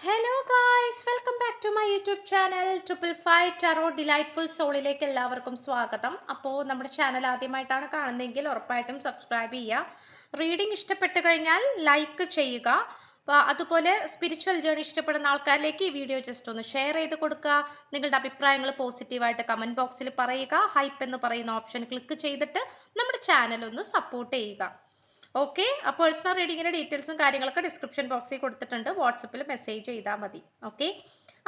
Hello guys, welcome back to my YouTube channel triple five tarot delightful സോളിലേക്ക് എല്ലാവർക്കും സ്വാഗതം. അപ്പോൾ നമ്മുടെ ചാനൽ ആദ്യമായിട്ടാണ് കാണുന്നതെങ്കിൽ ഉറപ്പായിട്ടും സബ്സ്ക്രൈബ് ചെയ്യുക. റീഡിംഗ് ഇഷ്ടപ്പെട്ട് കഴിഞ്ഞാൽ ലൈക്ക് ചെയ്യുക. അതുപോലെ സ്പിരിച്വൽ ജേർണി ഇഷ്ടപ്പെടുന്ന ആൾക്കാരിലേക്ക് ഈ വീഡിയോ ജസ്റ്റ് ഒന്ന് ഷെയർ ചെയ്ത് കൊടുക്കുക. നിങ്ങളുടെ അഭിപ്രായങ്ങൾ പോസിറ്റീവായിട്ട് കമൻറ്റ് ബോക്സിൽ പറയുക. ഹൈപ്പ് എന്ന് പറയുന്ന ഓപ്ഷൻ ക്ലിക്ക് ചെയ്തിട്ട് നമ്മുടെ ചാനൽ ഒന്ന് സപ്പോർട്ട് ചെയ്യുക. ഓക്കെ, പേഴ്സണൽ റീഡിങ്ങിൻ്റെ ഡീറ്റെയിൽസും കാര്യങ്ങളൊക്കെ ഡിസ്ക്രിപ്ഷൻ ബോക്സിൽ കൊടുത്തിട്ടുണ്ട്. വാട്സപ്പിൽ മെസ്സേജ് ചെയ്താൽ മതി. ഓക്കെ,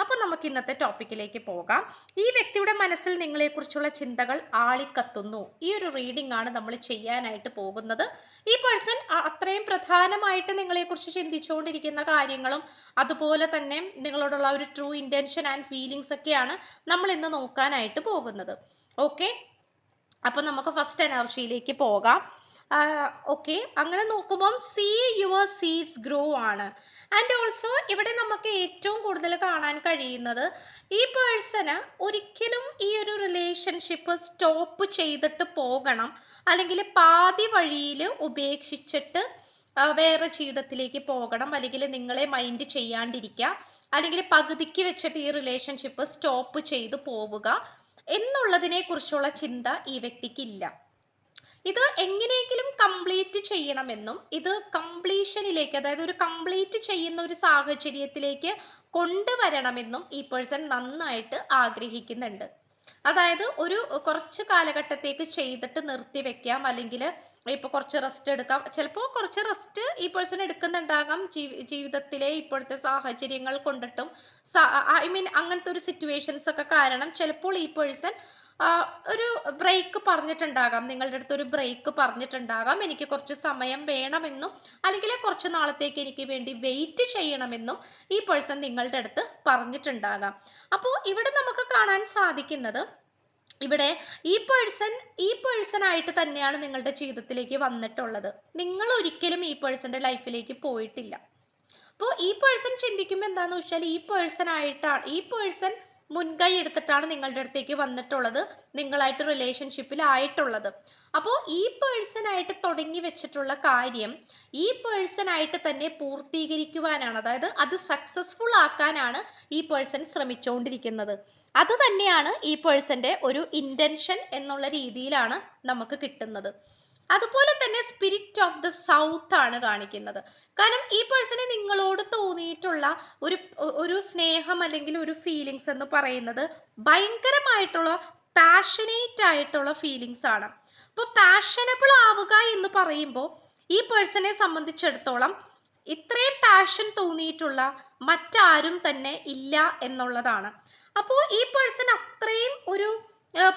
അപ്പോൾ നമുക്ക് ഇന്നത്തെ ടോപ്പിക്കിലേക്ക് പോകാം. ഈ വ്യക്തിയുടെ മനസ്സിൽ നിങ്ങളെക്കുറിച്ചുള്ള ചിന്തകൾ ആളിക്കത്തുന്നു. ഈ ഒരു റീഡിംഗ് ആണ് നമ്മൾ ചെയ്യാനായിട്ട് പോകുന്നത്. ഈ പേഴ്സൺ അത്രയും പ്രധാനമായിട്ട് നിങ്ങളെക്കുറിച്ച് ചിന്തിച്ചുകൊണ്ടിരിക്കുന്ന കാര്യങ്ങളും അതുപോലെ തന്നെ നിങ്ങളോടുള്ള ഒരു ട്രൂ ഇൻറ്റൻഷൻ ആൻഡ് ഫീലിങ്സ് ഒക്കെയാണ് നമ്മൾ ഇന്ന് നോക്കാനായിട്ട് പോകുന്നത്. ഓക്കെ, അപ്പോൾ നമുക്ക് ഫസ്റ്റ് എനർജിയിലേക്ക് പോകാം. ഓക്കെ, അങ്ങനെ നോക്കുമ്പം സീ യുവർ സീഡ്സ് ഗ്രോ ആണ്. ആൻഡ് ഓൾസോ ഇവിടെ നമുക്ക് ഏറ്റവും കൂടുതൽ കാണാൻ കഴിയുന്നത് ഈ പേഴ്സണ് ഒരിക്കലും ഈ ഒരു റിലേഷൻഷിപ്പ് സ്റ്റോപ്പ് ചെയ്തിട്ട് പോകണം, അല്ലെങ്കിൽ പാതി വഴിയിൽ ഉപേക്ഷിച്ചിട്ട് വേറെ ജീവിതത്തിലേക്ക് പോകണം, അല്ലെങ്കിൽ നിങ്ങളെ മൈൻഡ് ചെയ്യാണ്ടിരിക്കുക, അല്ലെങ്കിൽ പകുതിക്ക് വെച്ചിട്ട് ഈ റിലേഷൻഷിപ്പ് സ്റ്റോപ്പ് ചെയ്ത് പോവുക എന്നുള്ളതിനെ കുറിച്ചുള്ള ചിന്ത ഈ വ്യക്തിക്കില്ല. ഇത് എങ്ങനെയെങ്കിലും കംപ്ലീറ്റ് ചെയ്യണമെന്നും ഇത് കംപ്ലീഷനിലേക്ക്, അതായത് ഒരു കംപ്ലീറ്റ് ചെയ്യുന്ന ഒരു സാഹചര്യത്തിലേക്ക് കൊണ്ടുവരണമെന്നും ഈ പേഴ്സൺ നന്നായിട്ട് ആഗ്രഹിക്കുന്നുണ്ട്. അതായത് ഒരു കുറച്ച് കാലഘട്ടത്തേക്ക് ചെയ്തിട്ട് നിർത്തിവെക്കാം, അല്ലെങ്കിൽ ഇപ്പോൾ കുറച്ച് റെസ്റ്റ് എടുക്കാം. ചിലപ്പോൾ കുറച്ച് റെസ്റ്റ് ഈ പേഴ്സൺ എടുക്കുന്നുണ്ടാകാം, ജീവിതത്തിലെ ഇപ്പോഴത്തെ സാഹചര്യങ്ങൾ കൊണ്ടിട്ടും ഐ മീൻ അങ്ങനത്തെ ഒരു സിറ്റുവേഷൻസ് ഒക്കെ കാരണം ചിലപ്പോൾ ഈ പേഴ്സൺ ഒരു ബ്രേക്ക് പറഞ്ഞിട്ടുണ്ടാകാം, നിങ്ങളുടെ അടുത്ത് ഒരു ബ്രേക്ക് പറഞ്ഞിട്ടുണ്ടാകാം, എനിക്ക് കുറച്ച് സമയം വേണമെന്നും അല്ലെങ്കിൽ കുറച്ച് നാളത്തേക്ക് എനിക്ക് വേണ്ടി വെയിറ്റ് ചെയ്യണമെന്നും ഈ പേഴ്സൺ നിങ്ങളുടെ അടുത്ത് പറഞ്ഞിട്ടുണ്ടാകാം. അപ്പോൾ ഇവിടെ നമുക്ക് കാണാൻ സാധിക്കുന്നത്, ഇവിടെ ഈ പേഴ്സൺ ആയിട്ട് തന്നെയാണ് നിങ്ങളുടെ ജീവിതത്തിലേക്ക് വന്നിട്ടുള്ളത്. നിങ്ങൾ ഒരിക്കലും ഈ പേഴ്സന്റെ ലൈഫിലേക്ക് പോയിട്ടില്ല. അപ്പോൾ ഈ പേഴ്സൺ ചിന്തിക്കുമ്പോൾ എന്താണെന്ന് വെച്ചാൽ ഈ പേഴ്സൺ മുൻകൈ എടുത്തിട്ടാണ് നിങ്ങളുടെ അടുത്തേക്ക് വന്നിട്ടുള്ളത്, നിങ്ങളായിട്ട് റിലേഷൻഷിപ്പിലായിട്ടുള്ളത്. അപ്പോൾ ഈ പേഴ്സണായിട്ട് തുടങ്ങി വെച്ചിട്ടുള്ള കാര്യം ഈ പേഴ്സണായിട്ട് തന്നെ പൂർത്തീകരിക്കുവാനാണ്, അതായത് അത് സക്സസ്ഫുൾ ആക്കാനാണ് ഈ പേഴ്സൺ ശ്രമിച്ചുകൊണ്ടിരിക്കുന്നത്. അത് തന്നെയാണ് ഈ പേഴ്സന്റെ ഒരു ഇന്റൻഷൻ എന്നുള്ള രീതിയിലാണ് നമുക്ക് കിട്ടുന്നത്. അതുപോലെ തന്നെ സ്പിരിറ്റ് ഓഫ് ദ സൗത്ത് ആണ് കാണിക്കുന്നത്. കാരണം ഈ പേഴ്സണെ നിങ്ങളോട് തോന്നിയിട്ടുള്ള ഒരു സ്നേഹം അല്ലെങ്കിൽ ഒരു ഫീലിങ്സ് എന്ന് പറയുന്നത് ഭയങ്കരമായിട്ടുള്ള പാഷനേറ്റ് ആയിട്ടുള്ള ഫീലിങ്സ് ആണ്. അപ്പോൾ പാഷനബിൾ ആവുക എന്ന് പറയുമ്പോൾ ഈ പേഴ്സണെ സംബന്ധിച്ചിടത്തോളം ഇത്രയും പാഷൻ തോന്നിയിട്ടുള്ള മറ്റാരും തന്നെ ഇല്ല എന്നുള്ളതാണ്. അപ്പോൾ ഈ പേഴ്സൺ അത്രയും ഒരു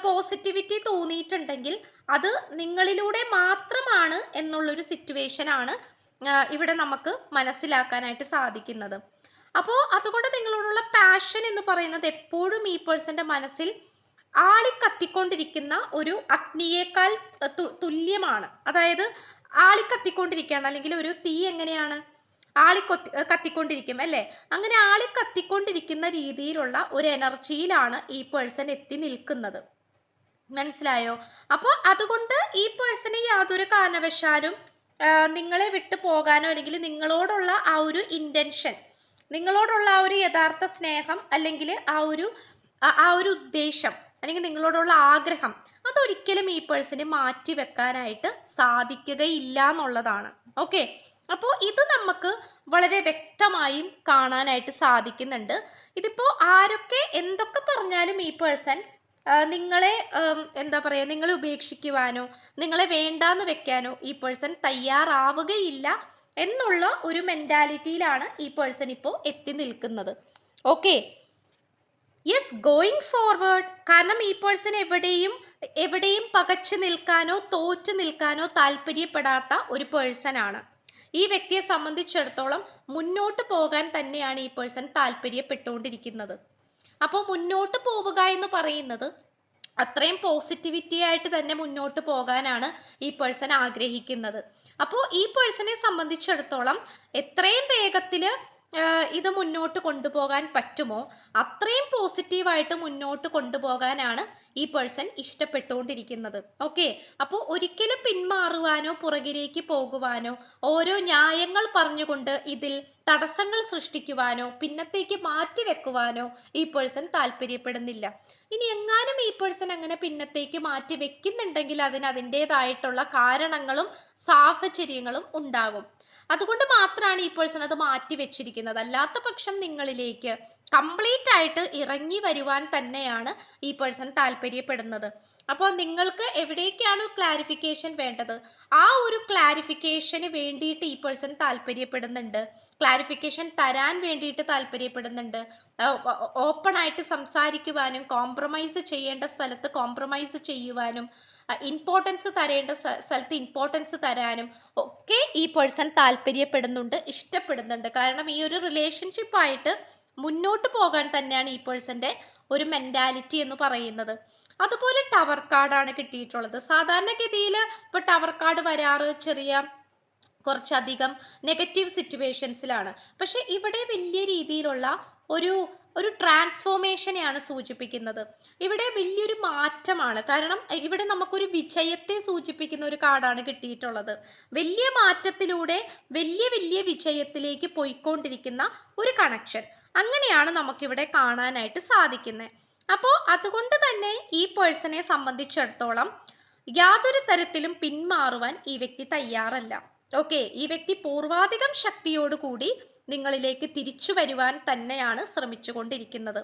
പോസിറ്റിവിറ്റി തോന്നിയിട്ടുണ്ടെങ്കിൽ അത് നിങ്ങളിലൂടെ മാത്രമാണ് എന്നുള്ളൊരു സിറ്റുവേഷൻ ആണ് ഇവിടെ നമുക്ക് മനസ്സിലാക്കാനായിട്ട് സാധിക്കുന്നത്. അപ്പോൾ അതുകൊണ്ട് നിങ്ങളോടുള്ള പാഷൻ എന്ന് പറയുന്നത് എപ്പോഴും ഈ പേഴ്സന്റെ മനസ്സിൽ ആളിക്കത്തിക്കൊണ്ടിരിക്കുന്ന ഒരു അഗ്നിയേക്കാൾ തുല്യമാണ്. അതായത് ആളിക്കത്തിക്കൊണ്ടിരിക്കുകയാണ്, അല്ലെങ്കിൽ ഒരു തീ എങ്ങനെയാണ് കത്തിക്കൊണ്ടിരിക്കും അല്ലേ, അങ്ങനെ ആളിക്കത്തിക്കൊണ്ടിരിക്കുന്ന രീതിയിലുള്ള ഒരു എനർജിയിലാണ് ഈ പേഴ്സൺ എത്തി നിൽക്കുന്നത്. മനസ്സിലായോ? അപ്പോൾ അതുകൊണ്ട് ഈ പേഴ്സണ് യാതൊരു കാരണവശാലും നിങ്ങളെ വിട്ടു പോകാനോ അല്ലെങ്കിൽ നിങ്ങളോടുള്ള ആ ഒരു ഇന്റൻഷൻ, നിങ്ങളോടുള്ള ആ ഒരു യഥാർത്ഥ സ്നേഹം, അല്ലെങ്കിൽ ആ ഒരു ഉദ്ദേശം, അല്ലെങ്കിൽ നിങ്ങളോടുള്ള ആഗ്രഹം, അതൊരിക്കലും ഈ പേഴ്സണ് മാറ്റി വെക്കാനായിട്ട് സാധിക്കുകയില്ല എന്നുള്ളതാണ്. ഓക്കെ, അപ്പോൾ ഇത് നമുക്ക് വളരെ വ്യക്തമായും കാണാനായിട്ട് സാധിക്കുന്നുണ്ട്. ഇതിപ്പോൾ ആരൊക്കെ എന്തൊക്കെ പറഞ്ഞാലും ഈ പേഴ്സൺ നിങ്ങളെ എന്താ പറയുക, നിങ്ങളെ ഉപേക്ഷിക്കുവാനോ നിങ്ങളെ വേണ്ടാന്ന് വെക്കാനോ ഈ പേഴ്സൺ തയ്യാറാവുകയില്ല എന്നുള്ള ഒരു മെന്റാലിറ്റിയിലാണ് ഈ പേഴ്സൺ ഇപ്പോൾ എത്തി നിൽക്കുന്നത്. Okay, yes, going forward. കാരണം ഈ പേഴ്സൺ എവിടെയും പകച്ചു നിൽക്കാനോ തോറ്റു നിൽക്കാനോ താല്പര്യപ്പെടാത്ത ഒരു പേഴ്സൺ ആണ്. ഈ വ്യക്തിയെ സംബന്ധിച്ചിടത്തോളം മുന്നോട്ട് പോകാൻ തന്നെയാണ് ഈ പേഴ്സൺ താല്പര്യപ്പെട്ടുകൊണ്ടിരിക്കുന്നത്. അപ്പോൾ മുന്നോട്ട് പോവുക എന്ന് പറയുന്നത് അത്രയും പോസിറ്റിവിറ്റി ആയിട്ട് തന്നെ മുന്നോട്ട് പോകാനാണ് ഈ പേഴ്സൺ ആഗ്രഹിക്കുന്നത്. അപ്പോൾ ഈ പേഴ്സണെ സംബന്ധിച്ചിടത്തോളം എത്രയും വേഗത്തിൽ ഇത് മുന്നോട്ട് കൊണ്ടുപോകാൻ പറ്റുമോ അത്രയും പോസിറ്റീവായിട്ട് മുന്നോട്ട് കൊണ്ടുപോകാനാണ് ഈ പേഴ്സൺ ഇഷ്ടപ്പെട്ടുകൊണ്ടിരിക്കുന്നത്. ഓക്കെ, അപ്പോൾ ഒരിക്കലും പിന്മാറുവാനോ പുറകിലേക്ക് പോകുവാനോ ഓരോ ന്യായങ്ങൾ പറഞ്ഞുകൊണ്ട് ഇതിൽ തടസ്സങ്ങൾ സൃഷ്ടിക്കുവാനോ പിന്നത്തേക്ക് മാറ്റി വെക്കുവാനോ ഈ പേഴ്സൺ താല്പര്യപ്പെടുന്നില്ല. ഇനി എങ്ങാനും ഈ പേഴ്സൺ അങ്ങനെ പിന്നത്തേക്ക് മാറ്റി വെക്കുന്നുണ്ടെങ്കിൽ അതിന് അതിൻ്റെതായിട്ടുള്ള കാരണങ്ങളും സാഹചര്യങ്ങളും ഉണ്ടാകും. അതുകൊണ്ട് മാത്രമാണ് ഈ പേഴ്സൺ അത് മാറ്റി വെച്ചിരിക്കുന്നത്. അല്ലാത്ത പക്ഷം നിങ്ങളിലേക്ക് കംപ്ലീറ്റ് ആയിട്ട് ഇറങ്ങി വരുവാൻ തന്നെയാണ് ഈ പേഴ്സൺ താല്പര്യപ്പെടുന്നത്. അപ്പോൾ നിങ്ങൾക്ക് എവിടേക്കാണ് ക്ലാരിഫിക്കേഷൻ വേണ്ടത് ആ ഒരു ക്ലാരിഫിക്കേഷന് വേണ്ടിയിട്ട് ഈ പേഴ്സൺ താല്പര്യപ്പെടുന്നുണ്ട്, ക്ലാരിഫിക്കേഷൻ തരാൻ വേണ്ടിയിട്ട് താല്പര്യപ്പെടുന്നുണ്ട്. ഓപ്പൺ ആയിട്ട് സംസാരിക്കുവാനും കോംപ്രമൈസ് ചെയ്യേണ്ട സ്ഥലത്ത് കോംപ്രമൈസ് ചെയ്യുവാനും ഇമ്പോർട്ടൻസ് തരേണ്ട സ്ഥലത്ത് ഇമ്പോർട്ടൻസ് തരാനും ഒക്കെ ഈ പേഴ്സൺ താല്പര്യപ്പെടുന്നുണ്ട്, ഇഷ്ടപ്പെടുന്നുണ്ട്. കാരണം ഈ ഒരു റിലേഷൻഷിപ്പായിട്ട് മുന്നോട്ട് പോകാൻ തന്നെയാണ് ഈ പേഴ്സന്റെ ഒരു മെന്റാലിറ്റി എന്ന് പറയുന്നത്. അതുപോലെ ടവർ കാർഡാണ് കിട്ടിയിട്ടുള്ളത്. സാധാരണഗതിയിൽ ഇപ്പൊ ടവർ കാർഡ് വരാറ് ചെറിയ കുറച്ചധികം നെഗറ്റീവ് സിറ്റുവേഷൻസിലാണ്. പക്ഷെ ഇവിടെ വലിയ രീതിയിലുള്ള ഒരു ഒരു ട്രാൻസ്ഫോർമേഷനെയാണ് സൂചിപ്പിക്കുന്നത്. ഇവിടെ വലിയൊരു മാറ്റമാണ്. കാരണം ഇവിടെ നമുക്കൊരു വിജയത്തെ സൂചിപ്പിക്കുന്ന ഒരു കാർഡാണ് കിട്ടിയിട്ടുള്ളത്. വലിയ മാറ്റത്തിലൂടെ വലിയ വലിയ വിജയത്തിലേക്ക് പോയിക്കൊണ്ടിരിക്കുന്ന ഒരു കണക്ഷൻ, അങ്ങനെയാണ് നമുക്കിവിടെ കാണാനായിട്ട് സാധിക്കുന്നത്. അപ്പോൾ അതുകൊണ്ട് തന്നെ ഈ പേഴ്സണെ സംബന്ധിച്ചിടത്തോളം യാതൊരു തരത്തിലും പിന്മാറുവാൻ ഈ വ്യക്തി തയ്യാറല്ല. ഓക്കെ, ഈ വ്യക്തി പൂർവാധികം ശക്തിയോടുകൂടി നിങ്ങളിലേക്ക് തിരിച്ചു വരുവാൻ തന്നെയാണ് ശ്രമിച്ചുകൊണ്ടിരിക്കുന്നത്.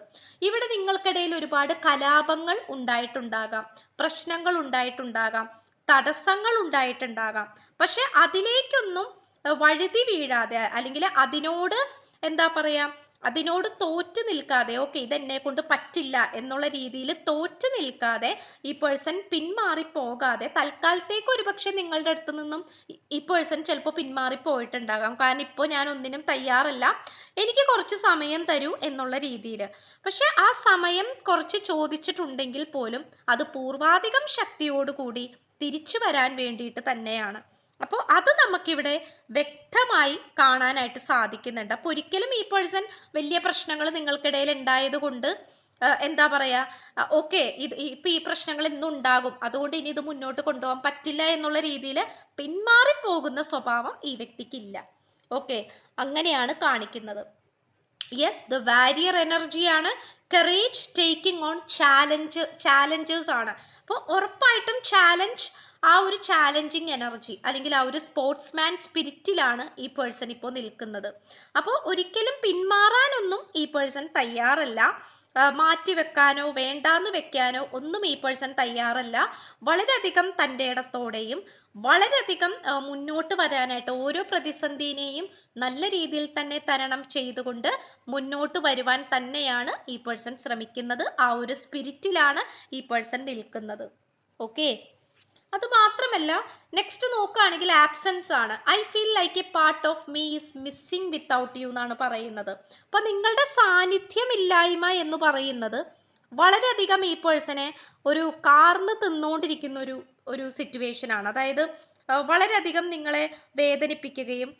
ഇവിടെ നിങ്ങൾക്കിടയിൽ ഒരുപാട് കലാപങ്ങൾ ഉണ്ടായിട്ടുണ്ടാകാം, പ്രശ്നങ്ങൾ ഉണ്ടായിട്ടുണ്ടാകാം, തടസ്സങ്ങൾ ഉണ്ടായിട്ടുണ്ടാകാം. പക്ഷെ അതിലേക്കൊന്നും വഴുതി വീഴാതെ അല്ലെങ്കിൽ അതിനോട് എന്താ പറയാ അതിനോട് തോറ്റു നിൽക്കാതെ, ഓക്കെ ഇതെന്നെ കൊണ്ട് പറ്റില്ല എന്നുള്ള രീതിയിൽ തോറ്റു നിൽക്കാതെ ഈ പേഴ്സൺ പിന്മാറി പോകാതെ തൽക്കാലത്തേക്ക് ഒരുപക്ഷെ നിങ്ങളുടെ അടുത്ത് നിന്നും ഈ പേഴ്സൺ ചിലപ്പോൾ പിന്മാറി പോയിട്ടുണ്ടാകാം. കാരണം ഇപ്പോൾ ഞാൻ ഒന്നിനും തയ്യാറല്ല, എനിക്ക് കുറച്ച് സമയം തരൂ എന്നുള്ള രീതിയിൽ. പക്ഷെ ആ സമയം കുറച്ച് ചോദിച്ചിട്ടുണ്ടെങ്കിൽ പോലും അത് പൂർവാധികം ശക്തിയോടുകൂടി തിരിച്ചു വരാൻ വേണ്ടിയിട്ട് തന്നെയാണ്. അപ്പോൾ അത് നമുക്കിവിടെ വ്യക്തമായി കാണാനായിട്ട് സാധിക്കുന്നുണ്ട്. അപ്പോൾ ഒരിക്കലും ഈ പേഴ്സൺ വലിയ പ്രശ്നങ്ങൾ നിങ്ങൾക്കിടയിൽ ഉണ്ടായത് കൊണ്ട് എന്താ പറയാ ഓക്കെ ഇപ്പൊ ഈ പ്രശ്നങ്ങൾ ഇന്നും ഉണ്ടാകും അതുകൊണ്ട് ഇനി ഇത് മുന്നോട്ട് കൊണ്ടുപോകാൻ പറ്റില്ല എന്നുള്ള രീതിയിൽ പിന്മാറിപ്പോകുന്ന സ്വഭാവം ഈ വ്യക്തിക്കില്ല. ഓക്കെ, അങ്ങനെയാണ് കാണിക്കുന്നത്. യെസ്, ദ വാരിയർ എനർജിയാണ്. കറേജ്, ടേക്കിംഗ് ഓൺ ചാലഞ്ചേഴ്സ് ആണ്. അപ്പോൾ ഉറപ്പായിട്ടും ചാലഞ്ച്, ആ ഒരു ചാലഞ്ചിങ് എനർജി അല്ലെങ്കിൽ ആ ഒരു സ്പോർട്സ്മാൻ സ്പിരിറ്റിലാണ് ഈ പേഴ്സൺ ഇപ്പോൾ നിൽക്കുന്നത്. അപ്പോൾ ഒരിക്കലും പിന്മാറാനൊന്നും ഈ പേഴ്സൺ തയ്യാറല്ല, മാറ്റിവെക്കാനോ വേണ്ടാന്ന് വെക്കാനോ ഒന്നും ഈ പേഴ്സൺ തയ്യാറല്ല. വളരെയധികം തൻ്റെ ഇടത്തോടെയും വളരെയധികം മുന്നോട്ട് വരാനായിട്ട് ഓരോ പ്രതിസന്ധിനെയും നല്ല രീതിയിൽ തന്നെ തരണം ചെയ്തുകൊണ്ട് മുന്നോട്ട് വരുവാൻ തന്നെയാണ് ഈ പേഴ്സൺ ശ്രമിക്കുന്നത്. ആ ഒരു സ്പിരിറ്റിലാണ് ഈ പേഴ്സൺ നിൽക്കുന്നത്. ഓക്കെ, അത് മാത്രമല്ല നെക്സ്റ്റ് നോക്കുകയാണെങ്കിൽ ആബ്സെൻസ് ആണ്. I feel like A part of me is missing without you എന്നാണ് പറയുന്നത്. അപ്പൊ നിങ്ങളുടെ സാന്നിധ്യമില്ലായ്മ എന്ന് പറയുന്നത് വളരെയധികം ഈ പേഴ്സണെ ഒരു കാർന്ന് തിന്നുകൊണ്ടിരിക്കുന്ന ഒരു സിറ്റുവേഷൻ ആണ്. അതായത് വളരെയധികം നിങ്ങളെ വേദനിപ്പിക്കുകയും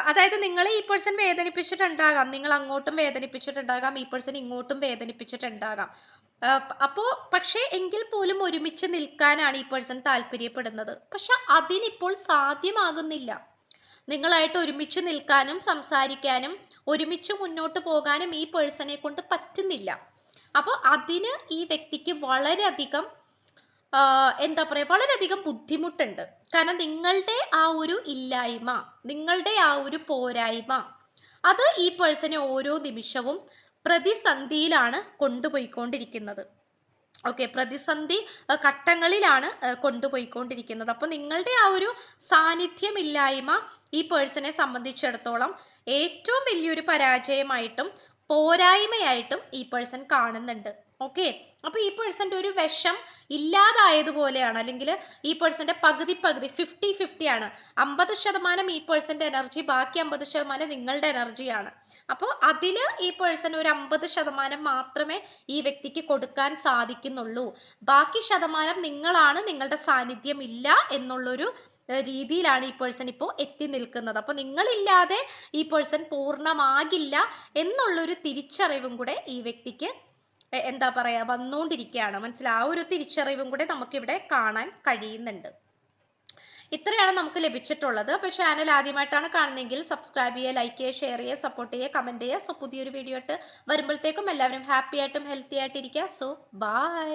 അതായത് നിങ്ങളെ ഈ പേഴ്സൺ വേദനിപ്പിച്ചിട്ടുണ്ടാകാം, നിങ്ങൾ അങ്ങോട്ടും വേദനിപ്പിച്ചിട്ടുണ്ടാകാം, ഈ പേഴ്സൺ ഇങ്ങോട്ടും വേദനിപ്പിച്ചിട്ടുണ്ടാകാം. അപ്പോൾ പക്ഷേ എങ്കിൽ പോലും ഒരുമിച്ച് നിൽക്കാനാണ് ഈ പേഴ്സൺ താല്പര്യപ്പെടുന്നത്. പക്ഷെ അതിനിപ്പോൾ സാധ്യമാകുന്നില്ല. നിങ്ങളായിട്ട് ഒരുമിച്ച് നിൽക്കാനും സംസാരിക്കാനും ഒരുമിച്ച് മുന്നോട്ട് പോകാനും ഈ പേഴ്സണെ കൊണ്ട് പറ്റുന്നില്ല. അപ്പോൾ അതിന് ഈ വ്യക്തിക്ക് വളരെയധികം എന്താ പറയുക വളരെയധികം ബുദ്ധിമുട്ടുണ്ട്. കാരണം നിങ്ങളുടെ ആ ഒരു ഇല്ലായ്മ, നിങ്ങളുടെ ആ ഒരു പോരായ്മ അത് ഈ പേഴ്സണെ ഓരോ നിമിഷവും പ്രതിസന്ധിയിലാണ് കൊണ്ടുപോയിക്കൊണ്ടിരിക്കുന്നത്. ഓക്കെ, പ്രതിസന്ധി ഘട്ടങ്ങളിലാണ് കൊണ്ടുപോയിക്കൊണ്ടിരിക്കുന്നത്. അപ്പോൾ നിങ്ങളുടെ ആ ഒരു സാന്നിധ്യമില്ലായ്മ ഈ പേഴ്സണെ സംബന്ധിച്ചിടത്തോളം ഏറ്റവും വലിയൊരു പരാജയമായിട്ടും പോരായ്മയായിട്ടും ഈ പേഴ്സൺ കാണുന്നുണ്ട്. ഓക്കെ, അപ്പോൾ ഈ പേഴ്സൻ്റെ ഒരു വിഷം ഇല്ലാതായതുപോലെയാണ്, അല്ലെങ്കിൽ ഈ പേഴ്സൻ്റെ പകുതി 50-50 ആണ്. 50% ഈ പേഴ്സൻ്റെ എനർജി, ബാക്കി 50% നിങ്ങളുടെ എനർജിയാണ്. അപ്പോൾ അതിൽ ഈ പേഴ്സൺ ഒരു 50% മാത്രമേ ഈ വ്യക്തിക്ക് കൊടുക്കാൻ സാധിക്കുന്നുള്ളൂ. ബാക്കി ശതമാനം നിങ്ങളാണ്, നിങ്ങളുടെ സാന്നിധ്യം ഇല്ല എന്നുള്ളൊരു രീതിയിലാണ് ഈ പേഴ്സൺ ഇപ്പോൾ എത്തി നിൽക്കുന്നത്. അപ്പോൾ നിങ്ങളില്ലാതെ ഈ പേഴ്സൺ പൂർണ്ണമാകില്ല എന്നുള്ളൊരു തിരിച്ചറിവും കൂടെ ഈ വ്യക്തിക്ക് എന്താ പറയുക വന്നുകൊണ്ടിരിക്കുകയാണ്. മനസ്സിലായി, ആ ഒരു തിരിച്ചറിവും കൂടെ നമുക്കിവിടെ കാണാൻ കഴിയുന്നുണ്ട്. ഇത്രയാണ് നമുക്ക് ലഭിച്ചിട്ടുള്ളത്. അപ്പോൾ ചാനൽ ആദ്യമായിട്ടാണ് കാണുന്നതെങ്കിൽ സബ്സ്ക്രൈബ് ചെയ്യുക, ലൈക്ക് ചെയ്യുക, ഷെയർ ചെയ്യുക, സപ്പോർട്ട് ചെയ്യുക, കമൻറ്റ് ചെയ്യുക. സോ പുതിയൊരു വീഡിയോ ആയിട്ട് വരുമ്പോഴത്തേക്കും എല്ലാവരും ഹാപ്പി ആയിട്ടും ഹെൽത്തി ആയിട്ടിരിക്കുക. So by.